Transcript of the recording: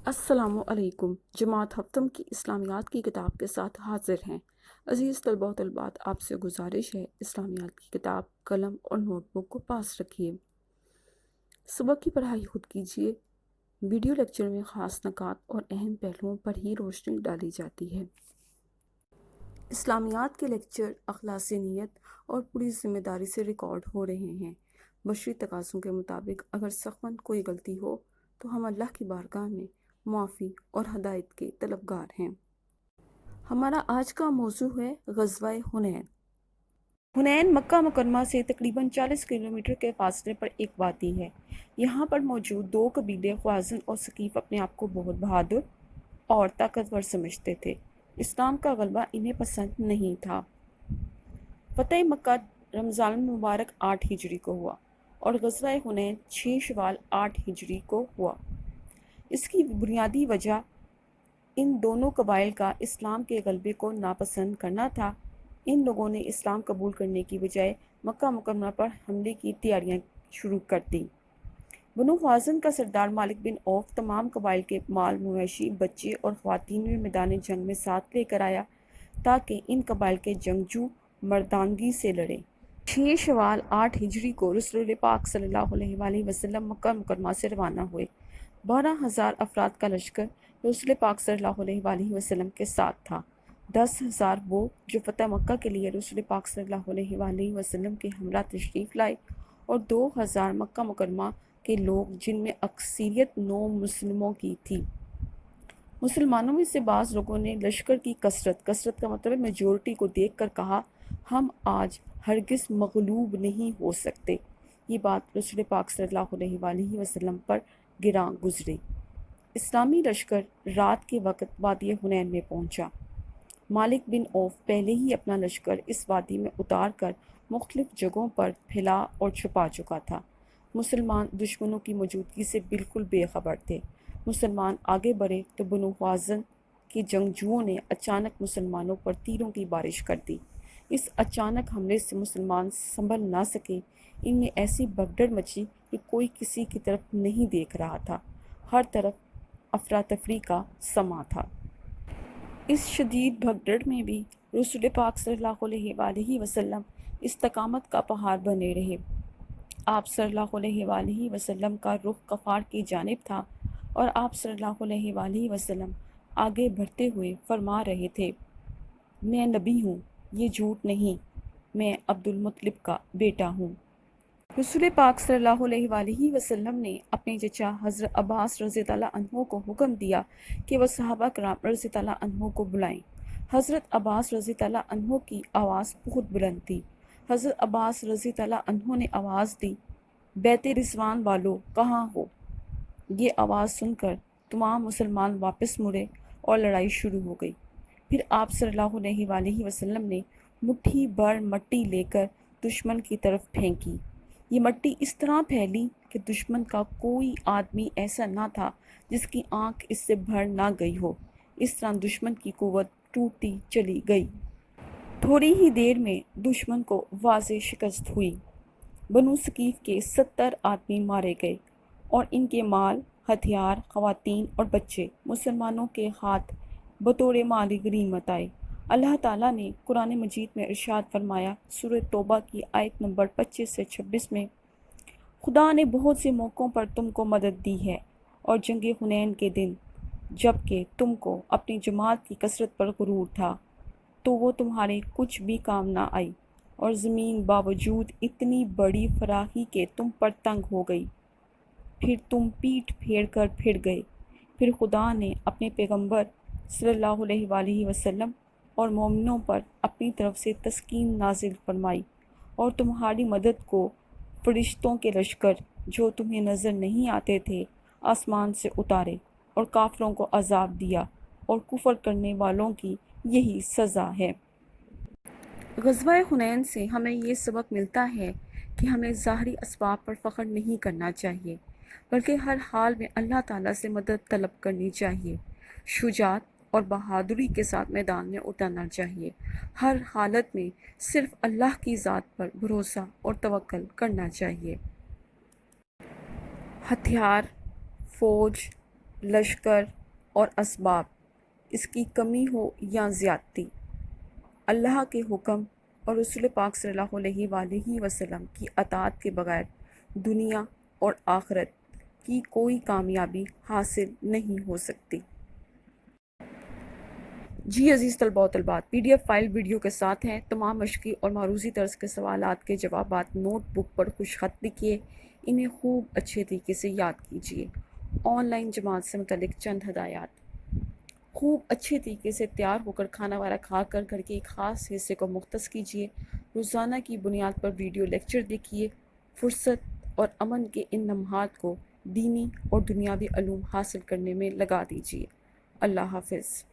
السلام علیکم۔ جماعت ہفتم کی اسلامیات کی کتاب کے ساتھ حاضر ہیں۔ عزیز طلباء و طالبات، آپ سے گزارش ہے اسلامیات کی کتاب، قلم اور نوٹ بک کو پاس رکھیے۔ سبق کی پڑھائی خود کیجیے۔ ویڈیو لیکچر میں خاص نکات اور اہم پہلوؤں پر ہی روشنی ڈالی جاتی ہے۔ اسلامیات کے لیکچر اخلاص نیت اور پوری ذمہ داری سے ریکارڈ ہو رہے ہیں۔ بشری تقاضوں کے مطابق اگر سخن کوئی غلطی ہو تو ہم اللہ کی بارگاہ میں معافی اور ہدایت کے طلبگار ہیں۔ ہمارا آج کا موضوع ہے غزوہ حنین۔ حنین مکہ مکرمہ سے تقریباً 40 کلومیٹر کے فاصلے پر ایک وادی ہے۔ یہاں پر موجود دو قبیلے خوازن اور ثقیف اپنے آپ کو بہت بہادر اور طاقتور سمجھتے تھے۔ اسلام کا غلبہ انہیں پسند نہیں تھا۔ فتح مکہ رمضان المبارک 8 ہجری کو ہوا اور غزوہ حنین 6 شوال 8 ہجری کو ہوا۔ اس کی بنیادی وجہ ان دونوں قبائل کا اسلام کے غلبے کو ناپسند کرنا تھا۔ ان لوگوں نے اسلام قبول کرنے کی بجائے مکہ مکرمہ پر حملے کی تیاریاں شروع کر دیں۔ بنو خوازن کا سردار مالک بن عوف تمام قبائل کے مال مویشی، بچے اور خواتین بھی میدان جنگ میں ساتھ لے کر آیا تاکہ ان قبائل کے جنگجو مردانگی سے لڑیں۔ 6 شوال 8 ہجری کو رسول پاک صلی اللہ علیہ وآلہ وسلم مکہ مکرمہ سے روانہ ہوئے۔ 12,000 افراد کا لشکر رسول پاک صلی اللہ علیہ وآلہ وسلم کے ساتھ تھا۔ 10,000 وہ جو فتح مکہ کے لیے رسول پاک صلی اللہ علیہ وآلہ وسلم کے ہمراہ تشریف لائے اور 2,000 مکہ مکرمہ کے لوگ جن میں اکثریت نو مسلموں کی تھی۔ مسلمانوں میں سے بعض لوگوں نے لشکر کی کثرت کا مطلب میجورٹی کو دیکھ کر کہا، ہم آج ہرگز مغلوب نہیں ہو سکتے۔ یہ بات رسول پاک صلی اللہ علیہ وآلہ وسلم پر گراں گزری۔ اسلامی لشکر رات کے وقت وادی حنین میں پہنچا۔ مالک بن عوف پہلے ہی اپنا لشکر اس وادی میں اتار کر مختلف جگہوں پر پھیلا اور چھپا چکا تھا۔ مسلمان دشمنوں کی موجودگی سے بالکل بے خبر تھے۔ مسلمان آگے بڑھے تو بنو خوازن کے جنگجوؤں نے اچانک مسلمانوں پر تیروں کی بارش کر دی۔ اس اچانک حملے سے مسلمان سنبھل نہ سکے۔ ان میں ایسی بھگدڑ مچی کہ کوئی کسی کی طرف نہیں دیکھ رہا تھا۔ ہر طرف افراتفری کا سماں تھا۔ اس شدید بھگدڑ میں بھی رسول پاک صلی اللہ علیہ وآلہ وسلم استقامت کا پہاڑ بنے رہے۔ آپ صلی اللہ علیہ وآلہ وسلم کا رخ غفار کی جانب تھا اور آپ صلی اللہ علیہ وآلہ وسلم آگے بڑھتے ہوئے فرما رہے تھے، میں نبی ہوں، یہ جھوٹ نہیں، میں عبد المطلب کا بیٹا ہوں۔ رسول پاک صلی اللہ علیہ وآلہ وسلم نے اپنے چچا حضرت عباس رضی اللہ عنہ کو حکم دیا کہ وہ صحابہ کرام رضی اللہ عنہ کو بلائیں۔ حضرت عباس رضی اللہ عنہ کی آواز بہت بلند تھی۔ حضرت عباس رضی اللہ عنہ نے آواز دی، بیت رضوان والو کہاں ہو؟ یہ آواز سن کر تمام مسلمان واپس مڑے اور لڑائی شروع ہو گئی۔ پھر آپ صلی اللہ علیہ وآلہ وسلم نے مٹھی بھر مٹی لے کر دشمن کی طرف پھینکی۔ یہ مٹی اس طرح پھیلی کہ دشمن کا کوئی آدمی ایسا نہ تھا جس کی آنکھ اس سے بھر نہ گئی ہو۔ اس طرح دشمن کی قوت ٹوٹتی چلی گئی۔ تھوڑی ہی دیر میں دشمن کو واضح شکست ہوئی۔ بنو ثقیف کے 70 آدمی مارے گئے اور ان کے مال، ہتھیار، خواتین اور بچے مسلمانوں کے ہاتھ بطور مالی غنیمت آئے۔ اللہ تعالیٰ نے قرآن مجید میں ارشاد فرمایا، سورہ توبہ کی آیت نمبر 25 سے 26 میں، خدا نے بہت سے موقعوں پر تم کو مدد دی ہے اور جنگ حنین کے دن جب کہ تم کو اپنی جماعت کی کثرت پر غرور تھا تو وہ تمہارے کچھ بھی کام نہ آئی اور زمین باوجود اتنی بڑی فراخی کے تم پر تنگ ہو گئی، پھر تم پیٹھ پھیر کر پھر گئے۔ پھر خدا نے اپنے پیغمبر صلی اللہ علیہ وآلہ وسلم اور مومنوں پر اپنی طرف سے تسکین نازل فرمائی اور تمہاری مدد کو فرشتوں کے لشکر جو تمہیں نظر نہیں آتے تھے آسمان سے اتارے اور کافروں کو عذاب دیا، اور کفر کرنے والوں کی یہی سزا ہے۔ غزوہ حنین سے ہمیں یہ سبق ملتا ہے کہ ہمیں ظاہری اسباب پر فخر نہیں کرنا چاہیے، بلکہ ہر حال میں اللہ تعالیٰ سے مدد طلب کرنی چاہیے۔ شجاعت اور بہادری کے ساتھ میدان میں اترنا چاہیے۔ ہر حالت میں صرف اللہ کی ذات پر بھروسہ اور توکل کرنا چاہیے۔ ہتھیار، فوج، لشکر اور اسباب، اس کی کمی ہو یا زیادتی، اللہ کے حکم اور رسول پاک صلی اللہ علیہ وآلہ وسلم کی اطاعت کے بغیر دنیا اور آخرت کی کوئی کامیابی حاصل نہیں ہو سکتی۔ جی عزیز طلباء و طالبات، PDF فائل ویڈیو کے ساتھ ہیں۔ تمام مشقی اور معروضی طرز کے سوالات کے جوابات نوٹ بک پر خوش خط لکھیے، انہیں خوب اچھے طریقے سے یاد کیجیے۔ آن لائن جماعت سے متعلق چند ہدایات: خوب اچھے طریقے سے تیار ہو کر کھانا وغیرہ کھا کر گھر کے ایک خاص حصے کو مختص کیجیے۔ روزانہ کی بنیاد پر ویڈیو لیکچر دیکھیے۔ فرصت اور امن کے ان لمحات کو دینی اور دنیاوی علوم حاصل کرنے میں لگا دیجیے۔ اللہ حافظ۔